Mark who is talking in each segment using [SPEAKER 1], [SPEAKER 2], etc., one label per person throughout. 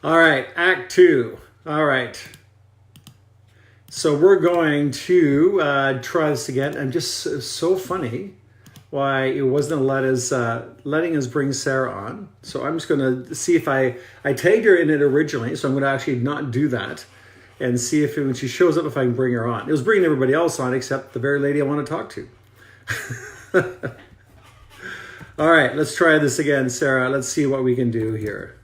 [SPEAKER 1] All right, Act Two. All right. So we're going to try this again. And just so funny why it wasn't letting us bring Sarah on. So I'm just going to see if I tagged her in it originally. So I'm going to actually not do that and see if when she shows up, if I can bring her on. It was bringing everybody else on except the very lady I want to talk to. All right, let's try this again, Sarah. Let's see what we can do here.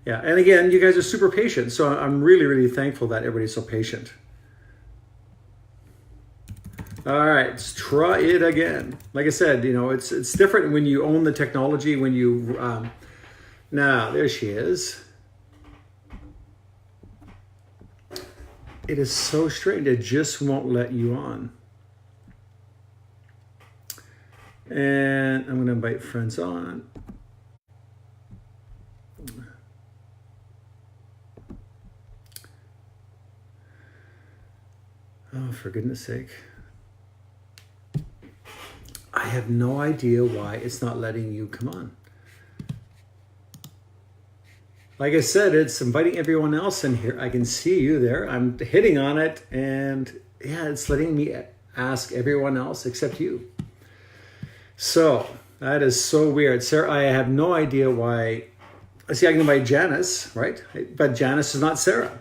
[SPEAKER 1] Yeah, and again, you guys are super patient, so I'm really, really thankful that everybody's so patient. All right, let's try it again. Like I said, you know, it's different when you own the technology. When you now there she is. It is so strange; it just won't let you on. And I'm going to invite friends on. Oh, for goodness sake. I have no idea why it's not letting you come on. Like I said, it's inviting everyone else in here. I can see you there. I'm hitting on it, and yeah, it's letting me ask everyone else except you. So that is so weird. Sarah, I have no idea why. See, I can invite Janice, right? But Janice is not Sarah.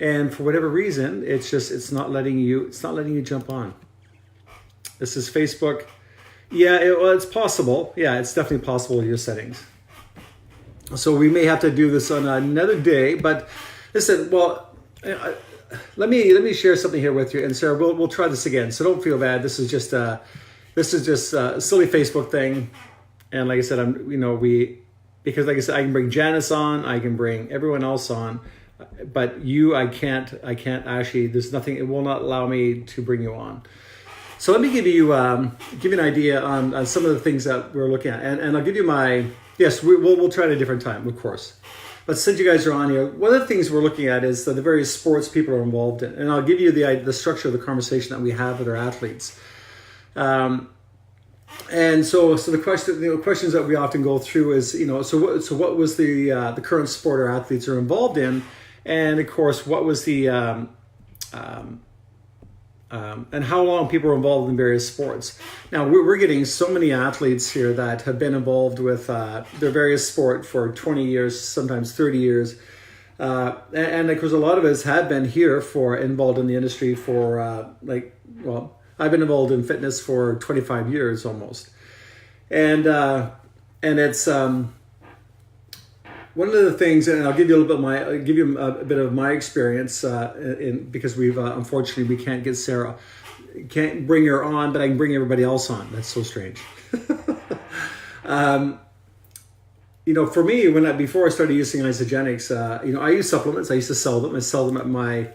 [SPEAKER 1] And for whatever reason, it's not letting you jump on. This is Facebook. Yeah, it's possible. Yeah, it's definitely possible with your settings. So we may have to do this on another day. But listen, well, let me share something here with you. And Sarah, we'll try this again. So don't feel bad. This is just a silly Facebook thing. And like I said, because like I said, I can bring Janice on, I can bring everyone else on. But I can't actually, there's nothing, it will not allow me to bring you on. So let me give you an idea on some of the things that we're looking at. And I'll give you we'll try at a different time, of course. But since you guys are on here, one of the things we're looking at is the various sports people are involved in. And I'll give you the structure of the conversation that we have with our athletes. And so the questions that we often go through is, so what was the current sport our athletes are involved in? And of course, what was the and how long people are involved in various sports. Now, we're getting so many athletes here that have been involved with their various sport for 20 years, sometimes 30 years. And of course, a lot of us have been here involved in the industry for I've been involved in fitness for 25 years almost. And it's one of the things, and I'll give you a bit of my experience because unfortunately we can't get Sarah, can't bring her on, but I can bring everybody else on. That's so strange. For me, before I started using isogenics, I use supplements. I used to sell them. I sell them at my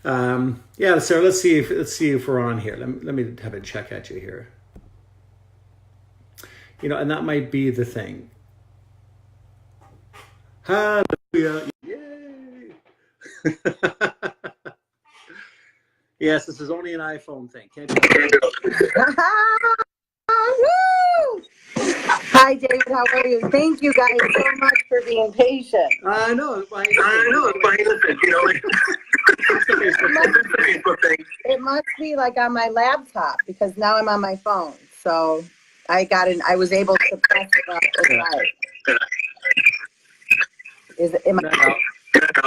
[SPEAKER 1] Sarah. Let's see if we're on here. Let me have a check at you here. And that might be the thing. Hallelujah. Yay. Yes, this is only an iPhone thing. Can't you?
[SPEAKER 2] Woo! Hi, David. How are you? Thank you guys so much for being patient.
[SPEAKER 1] I know.
[SPEAKER 2] It must be like on my laptop because now I'm on my phone. So I was able to press it up. Right. Am I? Should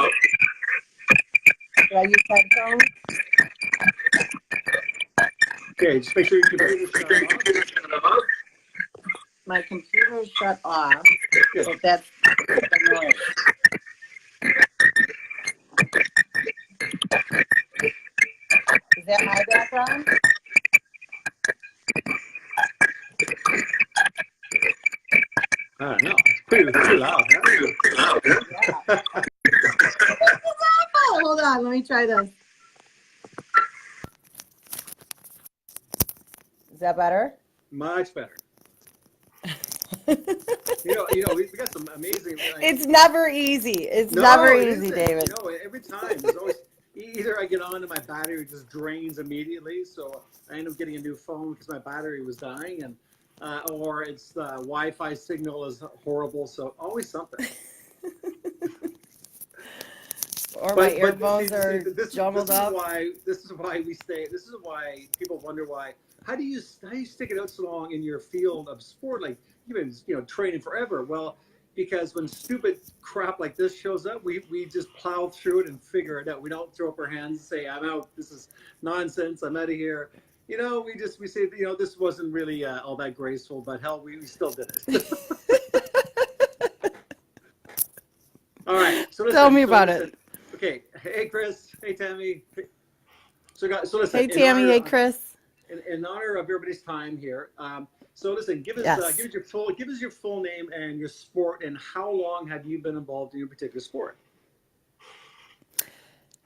[SPEAKER 2] I use headphones?
[SPEAKER 1] Okay, just make sure your computer's shut off.
[SPEAKER 2] My computer is shut off.
[SPEAKER 1] Good.
[SPEAKER 2] So that's annoying. Is that my background?
[SPEAKER 1] I don't know. It's pretty loud. Huh?
[SPEAKER 2] Yeah. Hold on, let me try this. Is that better?
[SPEAKER 1] Much better. we got some amazing.
[SPEAKER 2] It's never easy. Never easy, David.
[SPEAKER 1] Every time there's always either I get on and my battery just drains immediately, so I end up getting a new phone because my battery was dying, and or it's the Wi-Fi signal is horrible. So always something.
[SPEAKER 3] Or my
[SPEAKER 1] But
[SPEAKER 3] earphones are
[SPEAKER 1] this
[SPEAKER 3] jumbled
[SPEAKER 1] is
[SPEAKER 3] up.
[SPEAKER 1] why we stay. This is why people wonder why. How do you stick it out so long in your field of sport? Like you've been training forever. Well, because when stupid crap like this shows up, we just plow through it and figure it out. We don't throw up our hands and say I'm out. This is nonsense. I'm out of here. We say this wasn't really all that graceful, but hell, we still did it. All right. So
[SPEAKER 3] Tell
[SPEAKER 1] listen.
[SPEAKER 3] me
[SPEAKER 1] So
[SPEAKER 3] about
[SPEAKER 1] listen.
[SPEAKER 3] it.
[SPEAKER 1] Okay. Hey, Chris. Hey, Tammy. So listen.
[SPEAKER 3] Hey, Tammy. Hey, Chris.
[SPEAKER 1] In honor of everybody's time here. So listen.
[SPEAKER 3] Yes.
[SPEAKER 1] Give us your full name and your sport, and how long have you been involved in your particular sport?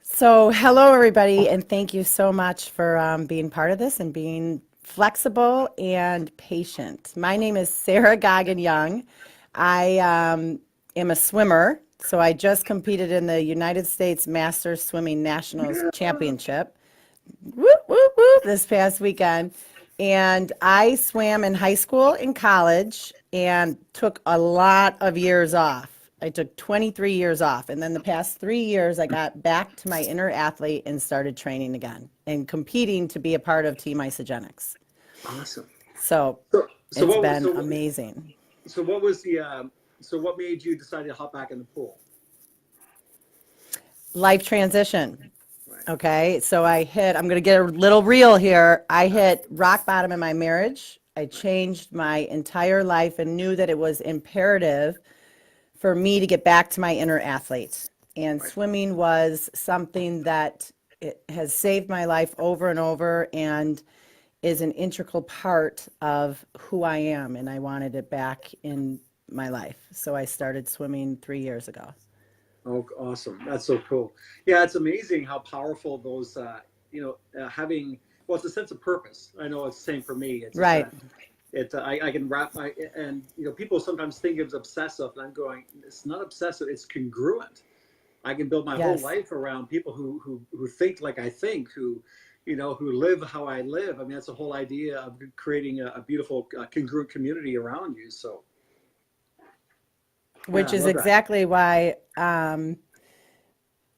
[SPEAKER 3] So, hello, everybody, and thank you so much for being part of this and being flexible and patient. My name is Sara Goggin Young. I am a swimmer, so I just competed in the United States Masters Swimming Nationals
[SPEAKER 1] Yeah.
[SPEAKER 3] Championship. Whoop, whoop, whoop, this past weekend. And I swam in high school and college and took a lot of years off. I took 23 years off. And then the past 3 years, I got back to my inner athlete and started training again and competing to be a part of Team Isogenics.
[SPEAKER 1] Awesome.
[SPEAKER 3] So
[SPEAKER 1] So so
[SPEAKER 3] it's
[SPEAKER 1] what was
[SPEAKER 3] been
[SPEAKER 1] so
[SPEAKER 3] amazing.
[SPEAKER 1] so what was the so what made you decide to hop back in the pool?
[SPEAKER 3] Life transition.
[SPEAKER 1] Right.
[SPEAKER 3] Okay, so I'm going to get a little real here. I hit rock bottom in my marriage. I
[SPEAKER 1] Right.
[SPEAKER 3] changed my entire life and knew that it was imperative for me to get back to my inner athlete. And
[SPEAKER 1] Right.
[SPEAKER 3] swimming was something that it has saved my life over and over and is an integral part of who I am. And I wanted it back in my life. So I started swimming 3 years ago.
[SPEAKER 1] Oh, awesome. That's so cool. Yeah, it's amazing how powerful those, having, well, it's a sense of purpose. I know it's the same for me. It's just
[SPEAKER 3] Right.
[SPEAKER 1] that I can wrap my, and, people sometimes think it's obsessive, and I'm going, it's not obsessive, it's congruent. I can build my whole
[SPEAKER 3] Yes.
[SPEAKER 1] life around people who think like I think, who live how I live. I mean, that's the whole idea of creating a beautiful, congruent community around you. So, yeah,
[SPEAKER 3] Which
[SPEAKER 1] I
[SPEAKER 3] is
[SPEAKER 1] love that.
[SPEAKER 3] exactly why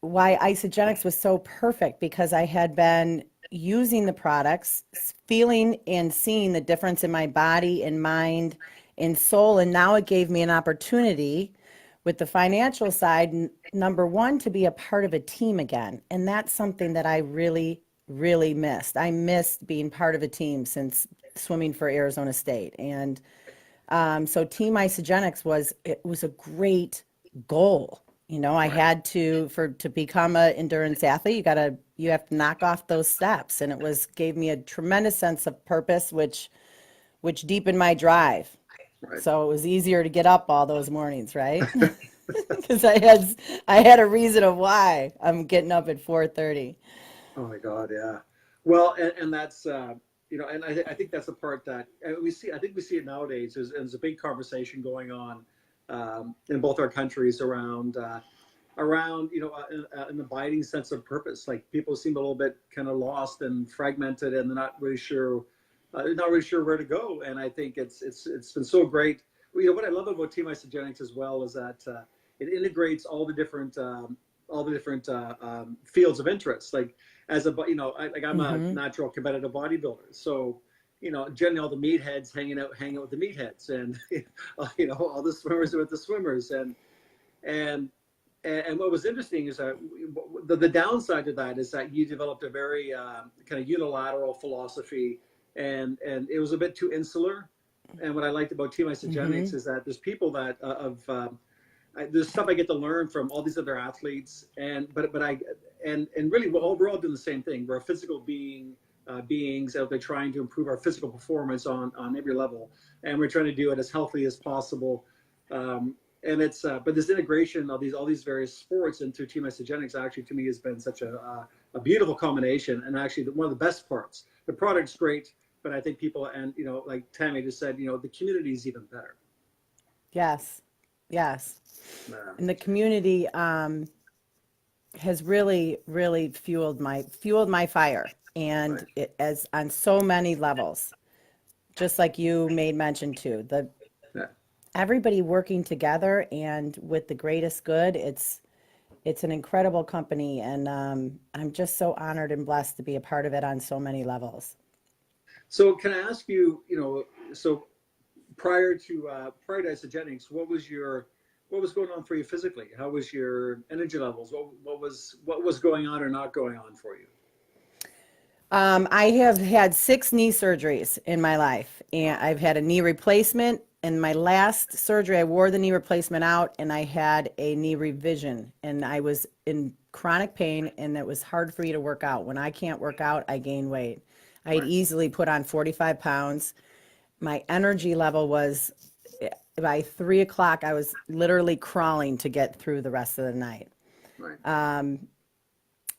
[SPEAKER 3] Isogenics was so perfect because I had been using the products, feeling and seeing the difference in my body and mind and soul. And now it gave me an opportunity with the financial side, number one, to be a part of a team again. And that's something that I really, really missed. I missed being part of a team since swimming for Arizona State. And so Team Isogenics was a great goal. I
[SPEAKER 1] Right.
[SPEAKER 3] had to become an endurance athlete, you have to knock off those steps. And it gave me a tremendous sense of purpose, which deepened my drive.
[SPEAKER 1] Right.
[SPEAKER 3] So it was easier to get up all those mornings, right? Because I had a reason of why I'm getting up at 4:30.
[SPEAKER 1] Oh my God, yeah. Well, and that's and I think that's the part that we see. I think we see it nowadays. There's a big conversation going on in both our countries around an abiding sense of purpose. Like people seem a little bit kind of lost and fragmented, and they're not really sure where to go. And I think it's been so great. What I love about Team Isogenics as well is that it integrates all the different fields of interest. Like as a like I'm a
[SPEAKER 3] Mm-hmm.
[SPEAKER 1] natural competitive bodybuilder, so generally all the meatheads hang out with the meatheads, and all the swimmers are with the swimmers, and and what was interesting is that the downside to that is that you developed a very kind of unilateral philosophy, and it was a bit too insular. And what I liked about Team
[SPEAKER 3] Mm-hmm.
[SPEAKER 1] Isogenics is that there's people that there's stuff I get to learn from all these other athletes, but I and really we're all doing the same thing. We're physical beings out there trying to improve our physical performance on every level, and we're trying to do it as healthy as possible. And it's but this integration of all these various sports into Team Isogenics actually to me has been such a beautiful combination, and actually one of the best parts. The product's great, but I think people and like Tammy just said, the community is even better.
[SPEAKER 3] Yes. Yes.
[SPEAKER 1] Yeah,
[SPEAKER 3] And the community has really, really fueled my fire, and
[SPEAKER 1] right.
[SPEAKER 3] it as on so many levels. just like you made mention to,
[SPEAKER 1] Yeah.
[SPEAKER 3] everybody working together and with the greatest good. It's an incredible company, and I'm just so honored and blessed to be a part of it on so many levels.
[SPEAKER 1] So can I ask you, so prior to Isogenics, what was going on for you physically? How was your energy levels? What was going on or not going on for you?
[SPEAKER 3] I have had 6 knee surgeries in my life, and I've had a knee replacement. And my last surgery, I wore the knee replacement out, and I had a knee revision, and I was in chronic pain, and it was hard for me to work out. When I can't work out, I gain weight. I had
[SPEAKER 1] Right,
[SPEAKER 3] easily put on 45 pounds. My energy level was by 3 o'clock, I was literally crawling to get through the rest of the night.
[SPEAKER 1] right,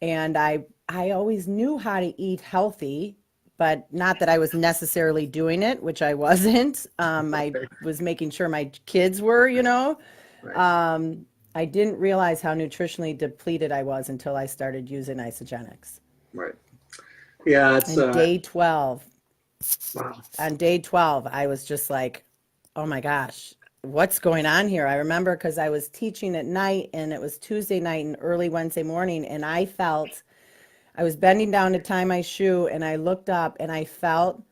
[SPEAKER 3] And I always knew how to eat healthy, but not that I was necessarily doing it, which I wasn't. I
[SPEAKER 1] okay,
[SPEAKER 3] was making sure my kids were, you know.
[SPEAKER 1] right,
[SPEAKER 3] I didn't realize how nutritionally depleted I was until I started using isogenics.
[SPEAKER 1] right. Yeah, it's
[SPEAKER 3] And day 12,
[SPEAKER 1] wow.
[SPEAKER 3] on day 12, I was just like, oh my gosh, what's going on here? I remember because I was teaching at night, and it was Tuesday night and early Wednesday morning, and I was bending down to tie my shoe, and I looked up, and I felt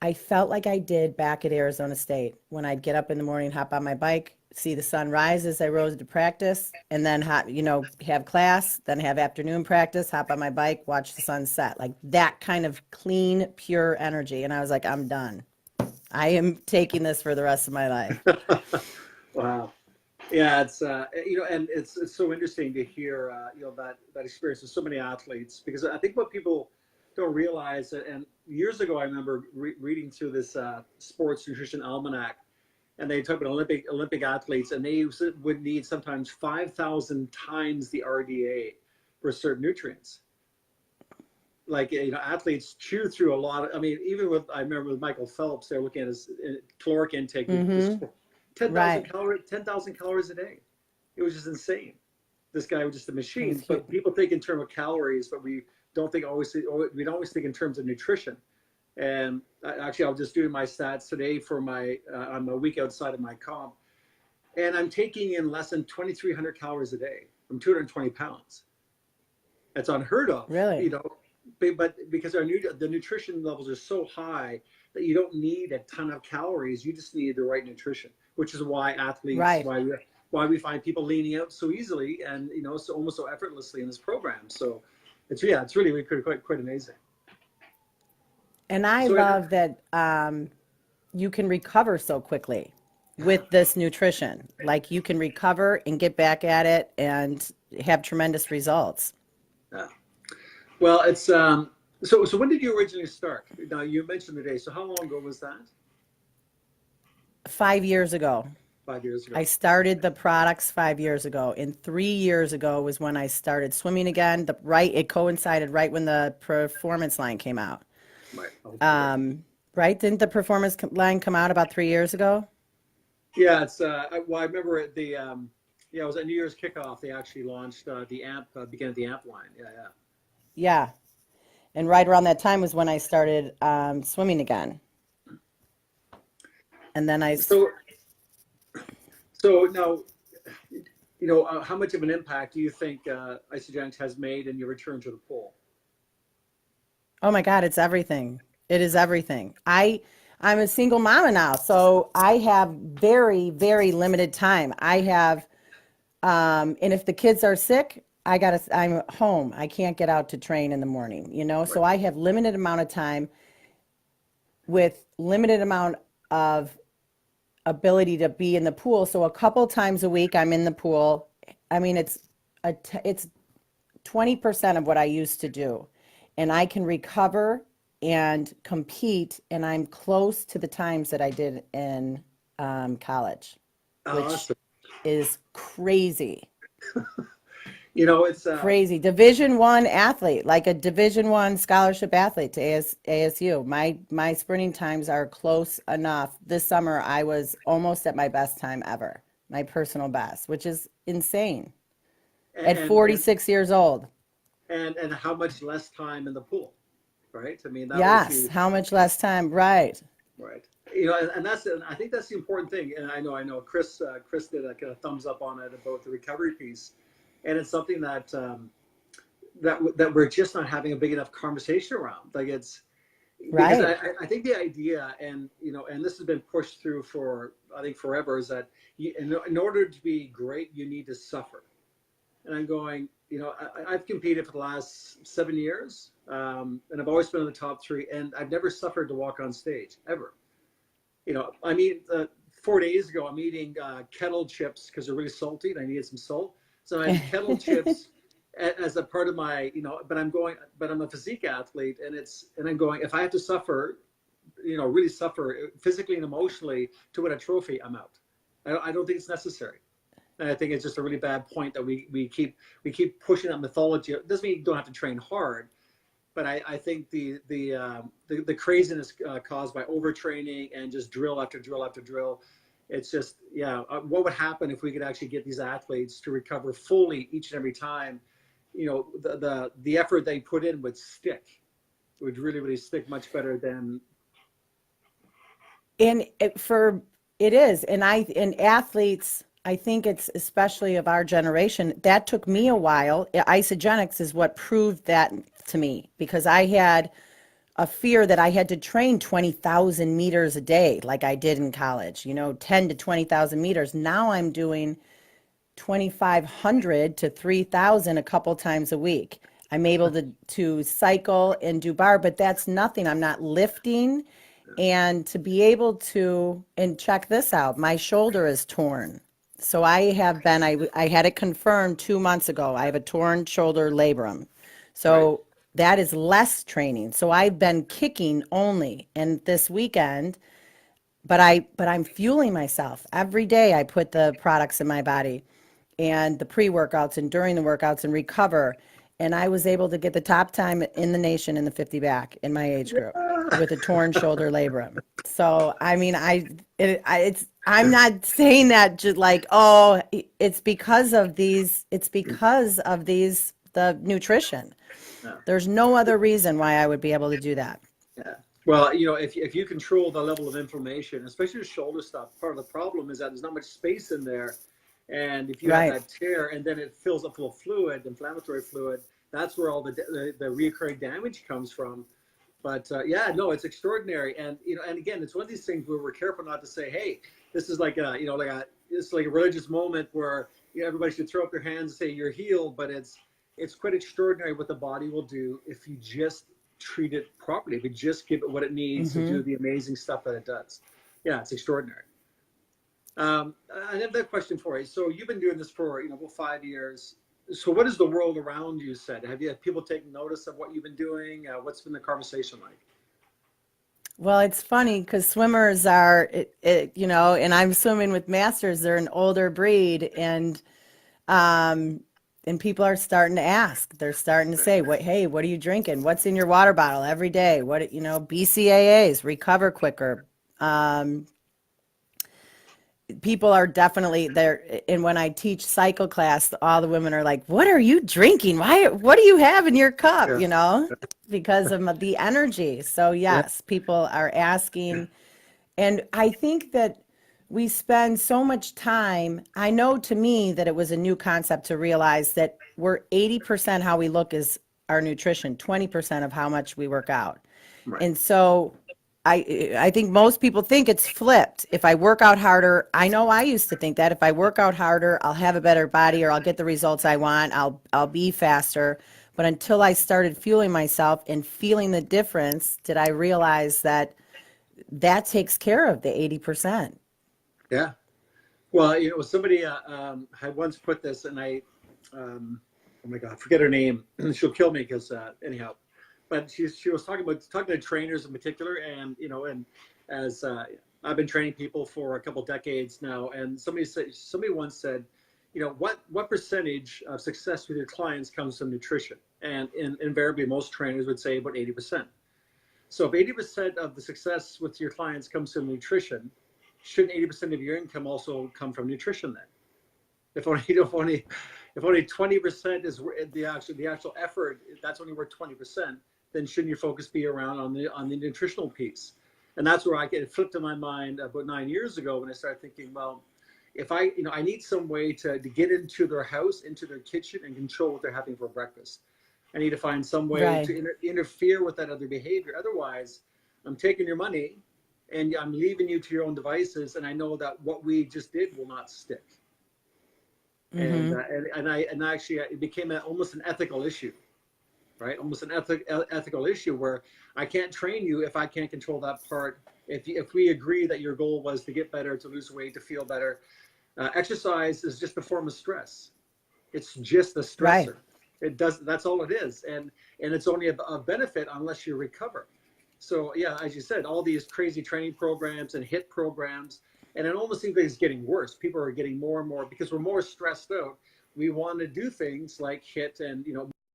[SPEAKER 3] like I did back at Arizona State when I'd get up in the morning, hop on my bike, see the sun rise as I rose to practice, and then have class, then have afternoon practice, hop on my bike, watch the sun set. Like that kind of clean, pure energy. And I was like, I'm done. I am taking this for the rest of my life.
[SPEAKER 1] Wow. Yeah, it's and it's so interesting to hear that experience with so many athletes, because I think what people don't realize, and years ago I remember reading through this sports nutrition almanac, and they talk about Olympic athletes, and they would need sometimes 5,000 times the RDA for certain nutrients. Like athletes chew through a lot of, I mean, even with, I remember with Michael Phelps, they're looking at his caloric intake, just
[SPEAKER 3] Mm-hmm.
[SPEAKER 1] 10,000
[SPEAKER 3] Right.
[SPEAKER 1] calories, 10,000 calories a day. It was just insane. This guy was just a
[SPEAKER 3] It was
[SPEAKER 1] machine.
[SPEAKER 3] huge.
[SPEAKER 1] But people think in terms of calories, but we don't always think in terms of nutrition. And actually, I was just doing my stats today for my on my week outside of my comp, and I'm taking in less than 2,300 calories a day. I'm 220 pounds. That's unheard of,
[SPEAKER 3] Really?
[SPEAKER 1] but because the nutrition levels are so high that you don't need a ton of calories. You just need the right nutrition, which is why athletes,
[SPEAKER 3] Right.
[SPEAKER 1] why we find people leaning out so easily and so almost so effortlessly in this program. So it's really quite amazing.
[SPEAKER 3] And I
[SPEAKER 1] So
[SPEAKER 3] love that you can recover so quickly with this nutrition. Like you can recover and get back at it and have tremendous results.
[SPEAKER 1] yeah. Well, it's so when did you originally start? Now you mentioned the day. So how long ago was that?
[SPEAKER 3] 5 years ago.
[SPEAKER 1] 5 years
[SPEAKER 3] I
[SPEAKER 1] ago.
[SPEAKER 3] started the products 5 years ago, and 3 years ago was when I started swimming again. It coincided right when the performance line came out.
[SPEAKER 1] Right. Okay.
[SPEAKER 3] Right? Didn't the line come out about 3 years ago?
[SPEAKER 1] Yeah, it's well, I remember it was at New Year's kickoff. They actually launched the amp, began the amp line. Yeah, yeah.
[SPEAKER 3] Yeah. And right around that time was when I started swimming again. And then
[SPEAKER 1] So now, how much of an impact do you think Isogenics has made in your return to the pool?
[SPEAKER 3] oh my God, it's everything. It is everything. I'm a single mama now, so I have very, very limited time. And if the kids are sick, I'm home. I can't get out to train in the morning,
[SPEAKER 1] Right.
[SPEAKER 3] so I have limited amount of time with limited amount of ability to be in the pool. So a couple times a week I'm in the pool. I mean, it's 20% of what I used to do. And I can recover and compete, and I'm close to the times that I did in college, which
[SPEAKER 1] Awesome.
[SPEAKER 3] is crazy.
[SPEAKER 1] It's
[SPEAKER 3] Crazy. Division 1 athlete, like a Division 1 scholarship athlete to ASU. My sprinting times are close enough. This summer I was almost at my best time ever, my personal best, which is insane at
[SPEAKER 1] and
[SPEAKER 3] 46 years old.
[SPEAKER 1] and how much less time in the pool? right? I mean, that was
[SPEAKER 3] Yes.
[SPEAKER 1] the
[SPEAKER 3] How much less time? Right.
[SPEAKER 1] right. And I think that's the important thing. And I know, Chris did like a thumbs up on it about the recovery piece, and it's something that that we're just not having a big enough conversation around. Like it's because
[SPEAKER 3] Right.
[SPEAKER 1] I think the idea, and and this has been pushed through for I think forever, is that in order to be great, you need to suffer. And I'm going, I've competed for the last 7 years, and I've always been in the top three, and I've never suffered to walk on stage ever. I mean, 4 days ago, I'm eating kettle chips because they're really salty and I needed some salt. So I had kettle chips as a part of my, but I'm a physique athlete, and I'm going, if I have to suffer, really suffer physically and emotionally to win a trophy, I'm out. I don't think it's necessary. And I think it's just a really bad point that we keep pushing that mythology. It doesn't mean you don't have to train hard, but I think the craziness caused by overtraining and just drill after drill after drill, it's just what would happen if we could actually get these athletes to recover fully each and every time? The effort they put in would stick. It would really really stick much better than
[SPEAKER 3] And it is, and athletes, I think it's especially of our generation, that took me a while. Isogenics is what proved that to me, because I had a fear that I had to train 20,000 meters a day like I did in college, 10 to 20,000 meters. Now I'm doing 2,500 to 3,000 a couple times a week. I'm able to cycle and do bar, but that's nothing. I'm not lifting. And to be able to, and check this out, my shoulder is torn. So I had it confirmed 2 months ago. I have a torn shoulder labrum.
[SPEAKER 1] right.
[SPEAKER 3] So that is less training. So I've been kicking only. And this weekend, but I'm fueling myself. Every day I put the products in my body and the pre-workouts and during the workouts and recover. And I was able to get the top time in the nation in the 50 back in my age group with a torn shoulder labrum. So, I mean, I'm not saying that just like, oh, it's because of the nutrition.
[SPEAKER 1] Yeah.
[SPEAKER 3] There's no other reason why I would be able to do that.
[SPEAKER 1] Yeah. Well, if you control the level of inflammation, especially the shoulder stuff, part of the problem is that there's not much space in there. And if you have
[SPEAKER 3] Right.
[SPEAKER 1] that tear and then it fills up full of fluid, inflammatory fluid, that's where all the recurring damage comes from. But no, it's extraordinary. And and again, it's one of these things where we're careful not to say, hey, this is like it's like a religious moment where everybody should throw up their hands and say you're healed. But it's quite extraordinary what the body will do if you just treat it properly, if you just give it what it needs to do the amazing stuff that it does. Yeah, it's extraordinary. I have that question for you. So you've been doing this for about 5 years. So what has the world around you said? Have you had people taking notice of what you've been doing? What's been the conversation like?
[SPEAKER 3] Well, it's funny because swimmers are, and I'm swimming with masters. They're an older breed, um, and people are starting to ask. They're starting to say, Hey, what are you drinking? What's in your water bottle every day? What, BCAAs, recover quicker. Um, People are definitely there. And when I teach cycle class, all the women are like, what are you drinking? What do you have in your cup?
[SPEAKER 1] Yeah.
[SPEAKER 3] Because of the energy. So
[SPEAKER 1] Yeah.
[SPEAKER 3] yes, people are asking. And I think that we spend so much time. I know, to me, that it was a new concept to realize that we're 80% how we look is our nutrition, 20% of how much we work out.
[SPEAKER 1] Right.
[SPEAKER 3] And so I think most people think it's flipped. If I work out harder, I know I used to think that if I work out harder, I'll have a better body or I'll get the results I want. I'll be faster. But until I started fueling myself and feeling the difference, did I realize that takes care of the 80%.
[SPEAKER 1] Yeah. Well, somebody had once put this, and oh my God, forget her name. She'll kill me because anyhow. But she was talking to trainers in particular, and and as I've been training people for a couple decades now, and somebody once said, what percentage of success with your clients comes from nutrition? And invariably, most trainers would say about 80%. So if 80% of the success with your clients comes from nutrition, shouldn't 80% of your income also come from nutrition then? If only 20% is the actual effort, that's only worth 20%. then shouldn't your focus be around on the nutritional piece? And that's where it flipped in my mind about 9 years ago when I started thinking, well, if I need some way to get into their house, into their kitchen, and control what they're having for breakfast. I need to find some way
[SPEAKER 3] Right.
[SPEAKER 1] to interfere with that other behavior. Otherwise, I'm taking your money and I'm leaving you to your own devices. And I know that what we just did will not stick. And
[SPEAKER 3] Mm-hmm.
[SPEAKER 1] and actually, it became almost an ethical issue, right? Almost an ethical issue where I can't train you if I can't control that part. If we agree that your goal was to get better, to lose weight, to feel better, exercise is just a form of stress. It's just a
[SPEAKER 3] Right.
[SPEAKER 1] stressor. It does. That's all it is, and it's only a benefit unless you recover. So yeah, as you said, all these crazy training programs and HIIT programs, and it almost seems like it's getting worse. People are getting more and more because we're more stressed out. We want to do things like HIIT and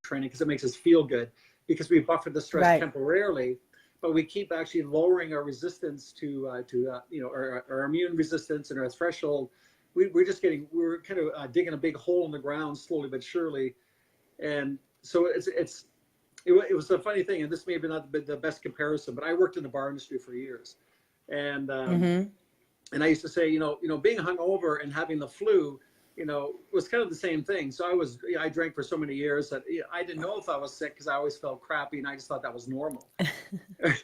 [SPEAKER 1] training because it makes us feel good because we buffer the stress
[SPEAKER 3] Right.
[SPEAKER 1] temporarily, but we keep actually lowering our resistance to our immune resistance and our threshold. We're kind of digging a big hole in the ground slowly but surely, and so it was a funny thing, and this may be not the best comparison, but I worked in the bar industry for years, and
[SPEAKER 3] Mm-hmm.
[SPEAKER 1] I used to say, being hungover and having the flu, was kind of the same thing. So I drank for so many years that I didn't know if I was sick because I always felt crappy, and I just thought that was normal. And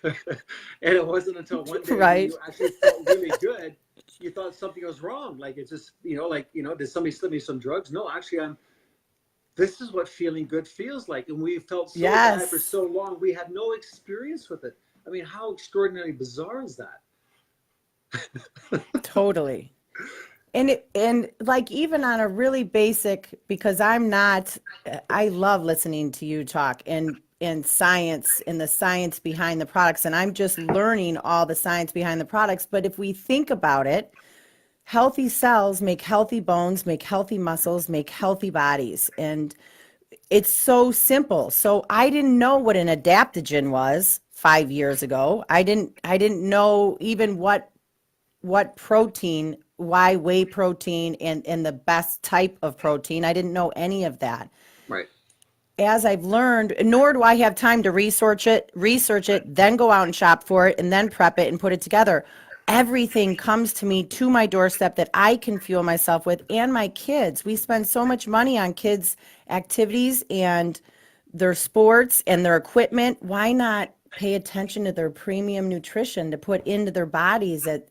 [SPEAKER 1] it wasn't until one day when
[SPEAKER 3] Right.
[SPEAKER 1] you actually felt really good, you thought something was wrong. Like it's just, did somebody slip me some drugs? No, actually, this is what feeling good feels like. And we felt so bad for
[SPEAKER 3] Yes.
[SPEAKER 1] so long. We had no experience with it. I mean, how extraordinarily bizarre is that?
[SPEAKER 3] Totally. And like even on a really basic, because I love listening to you talk and science and the science behind the products, and I'm just learning all the science behind the products. But if we think about it, healthy cells make healthy bones, make healthy muscles, make healthy bodies. And it's so simple. So I didn't know what an adaptogen was 5 years ago. I didn't know even what protein, why whey protein and the best type of protein. I didn't know any of that.
[SPEAKER 1] Right.
[SPEAKER 3] As I've learned, nor do I have time to research it, then go out and shop for it, and then prep it and put it together. Everything comes to me to my doorstep that I can fuel myself with and my kids. We spend so much money on kids' activities and their sports and their equipment. Why not pay attention to their premium nutrition to put into their bodies and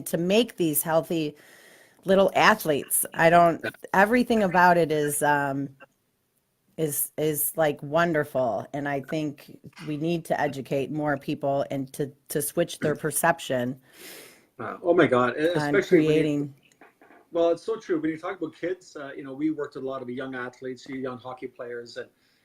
[SPEAKER 3] to make these healthy little athletes? I don't, everything about it is like wonderful, and I think we need to educate more people and to switch their perception
[SPEAKER 1] Oh my God.
[SPEAKER 3] on
[SPEAKER 1] Especially
[SPEAKER 3] creating.
[SPEAKER 1] well, it's so true. When you talk about kids, we worked with a lot of young athletes, young hockey players,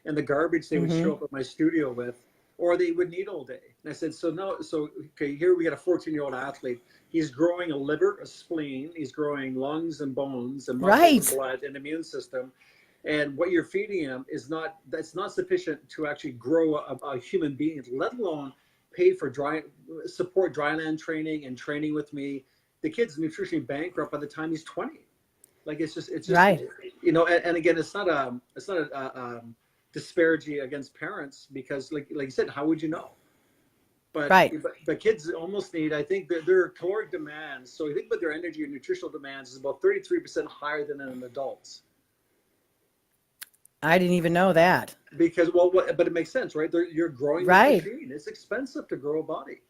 [SPEAKER 1] and the garbage they would show
[SPEAKER 3] Hmm.
[SPEAKER 1] up at my studio with, or they would need all day. And I said, so no, so okay, here we got a 14-year-old athlete. He's growing a liver, a spleen. He's growing lungs and bones and muscles and
[SPEAKER 3] Right.
[SPEAKER 1] blood and immune system. And what you're feeding him that's not sufficient to actually grow a human being, let alone pay for support dryland training and training with me. The kid's nutritionally bankrupt by the time he's 20. Like it's just
[SPEAKER 3] Right.
[SPEAKER 1] and again, it's not a disparity against parents because like you said, how would you know? But
[SPEAKER 3] Right.
[SPEAKER 1] but kids almost need, I think their caloric demands. So you think about their energy and nutritional demands is about 33% higher than an adult's.
[SPEAKER 3] I didn't even know that.
[SPEAKER 1] Because but it makes sense, right? You're growing this
[SPEAKER 3] Right.
[SPEAKER 1] machine. It's expensive to grow a body,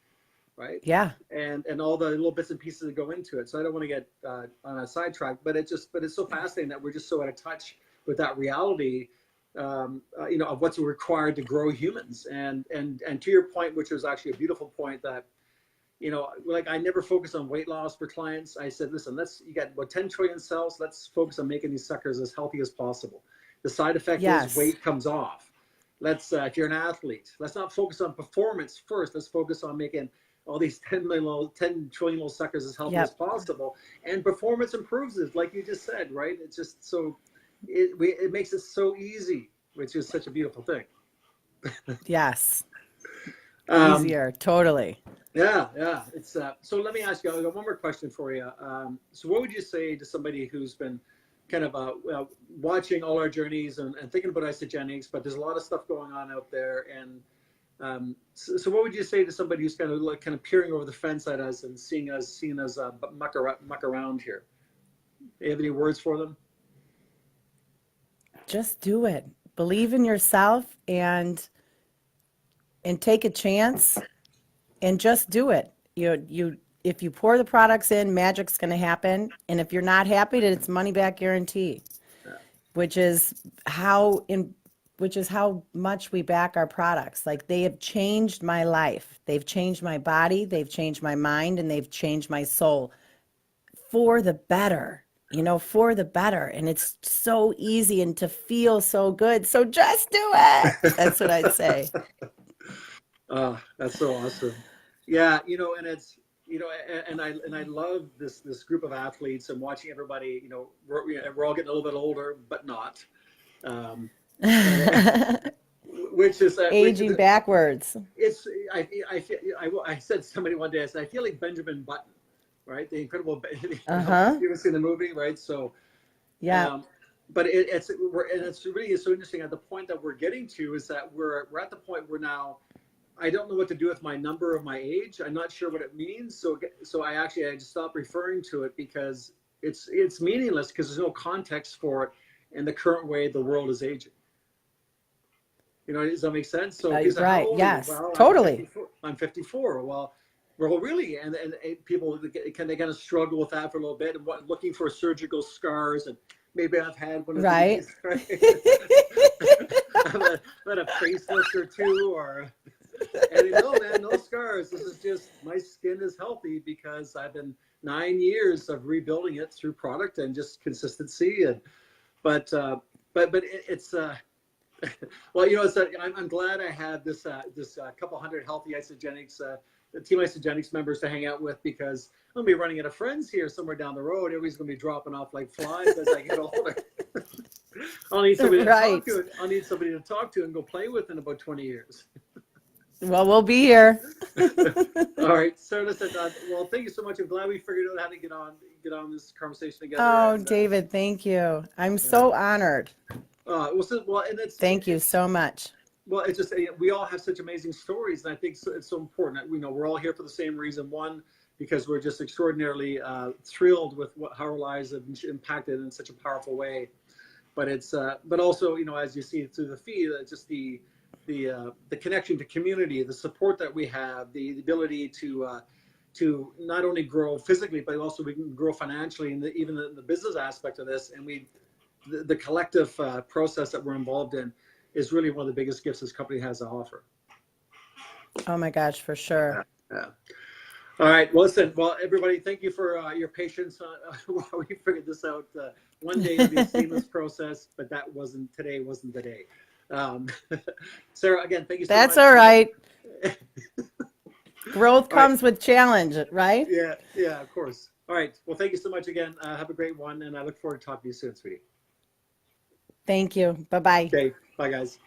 [SPEAKER 1] right?
[SPEAKER 3] Yeah.
[SPEAKER 1] And all the little bits and pieces that go into it. So I don't want to get on a sidetrack, but it's so fascinating that we're just so out of touch with that reality, of what's required to grow humans. And to your point, which was actually a beautiful point, that like I never focus on weight loss for clients. I said, listen, you got about 10 trillion cells. Let's focus on making these suckers as healthy as possible. The side effect is
[SPEAKER 3] Yes.
[SPEAKER 1] weight comes off. If you're an athlete, let's not focus on performance first. Let's focus on making all these 10 trillion little suckers as healthy as
[SPEAKER 3] Yep.
[SPEAKER 1] possible. And performance improves it, like you just said, right? It's just so, it makes it so easy, which is such a beautiful thing.
[SPEAKER 3] Yes.
[SPEAKER 1] Um,
[SPEAKER 3] Easier. Totally.
[SPEAKER 1] Yeah, yeah. So let me ask you, I got one more question for you. So what would you say to somebody who's been kind of watching all our journeys and thinking about isogenics, but there's a lot of stuff going on out there. And so what would you say to somebody who's kind of like kind of peering over the fence at us and seeing us muck around here? Do you have any words for them?
[SPEAKER 3] Just do it. Believe in yourself and take a chance and just do it. If you pour the products in, magic's going to happen. And if you're not happy, then it's money back guarantee, which is how much we back our products. Like, they have changed my life. They've changed my body. They've changed my mind, and they've changed my soul for the better, for the better. And it's so easy and to feel so good. So just do it. That's what I'd say.
[SPEAKER 1] That's so awesome. Yeah. And it's, and I love this group of athletes and watching everybody, we're all getting a little bit older, but not. Which is
[SPEAKER 3] aging backwards.
[SPEAKER 1] It's I said to somebody one day, I said, I feel like Benjamin Button, right? The incredible. You ever seen the movie, right? So
[SPEAKER 3] yeah.
[SPEAKER 1] But it's really so interesting. At the point that we're getting to is that we're at the point where now I don't know what to do with my number of my age. I'm not sure what it means. So I just stopped referring to it because it's meaningless because there's no context for it in the current way the world is aging. Does that make sense? So
[SPEAKER 3] right. Yes.
[SPEAKER 1] Well,
[SPEAKER 3] totally.
[SPEAKER 1] I'm 54. Well, really, and people they kind of struggle with that for a little bit and looking for surgical scars, and maybe I've had one of these. Right. I've had a facelift or two, and man, no scars. This is just my skin is healthy because I've been 9 years of rebuilding it through product and just consistency. But it's well, I'm glad I had this couple hundred healthy Isogenics, the Team Isogenics members to hang out with, because I'm gonna be running out of friends here somewhere down the road. Everybody's gonna be dropping off like flies as I get older. I'll need somebody to talk to. I'll need somebody to talk to and go play with in about 20 years.
[SPEAKER 3] Well, we'll be here.
[SPEAKER 1] All right, Sara, listen, well, thank you so much. I'm glad we figured out how to get on this conversation together.
[SPEAKER 3] Oh, David, thank you. I'm so honored.
[SPEAKER 1] Thank
[SPEAKER 3] you so much.
[SPEAKER 1] Well, it's just we all have such amazing stories, and I think it's so important. We're all here for the same reason. One, because we're just extraordinarily thrilled with how our lives have been impacted in such a powerful way. But it's but also, as you see through the feed, just the connection to community, the support that we have, the ability to not only grow physically, but also we can grow financially, and even the business aspect of this, and the collective process that we're involved in is really one of the biggest gifts this company has to offer.
[SPEAKER 3] Oh my gosh, for sure.
[SPEAKER 1] Yeah. All right. Well, listen. Well, everybody, thank you for your patience while we figured this out. One day it'll be a seamless process, but today wasn't the day. Sara, again, thank you so much.
[SPEAKER 3] That's all right. Growth comes with challenge, right?
[SPEAKER 1] Yeah, of course. All right. Well, thank you so much again. Have a great one, and I look forward to talking to you soon, sweetie.
[SPEAKER 3] Thank you. Bye-bye.
[SPEAKER 1] Okay. Bye, guys.